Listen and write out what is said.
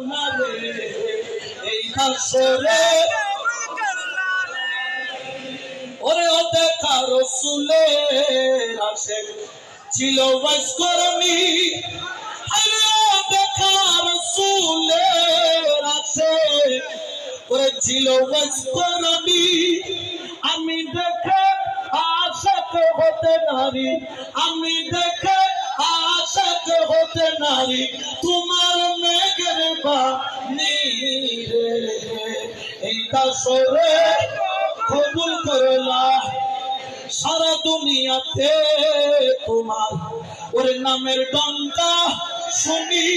না রে এই হাসরে ওরে ও দেখা রাসূলের আশিক ছিল ওয়াসকরণী দেখা রাসূলের আশিক ওরে ছিল ওয়াসকরণী আমি দেখে আশিক হতে নারী আমি দেখে আশিক হতে নারী তোমার মেঘের বাণী রে এই হাসরে কবুল করলা সারা দুনিয়াতে তোমার ওর নামের ডঙ্কা শুনি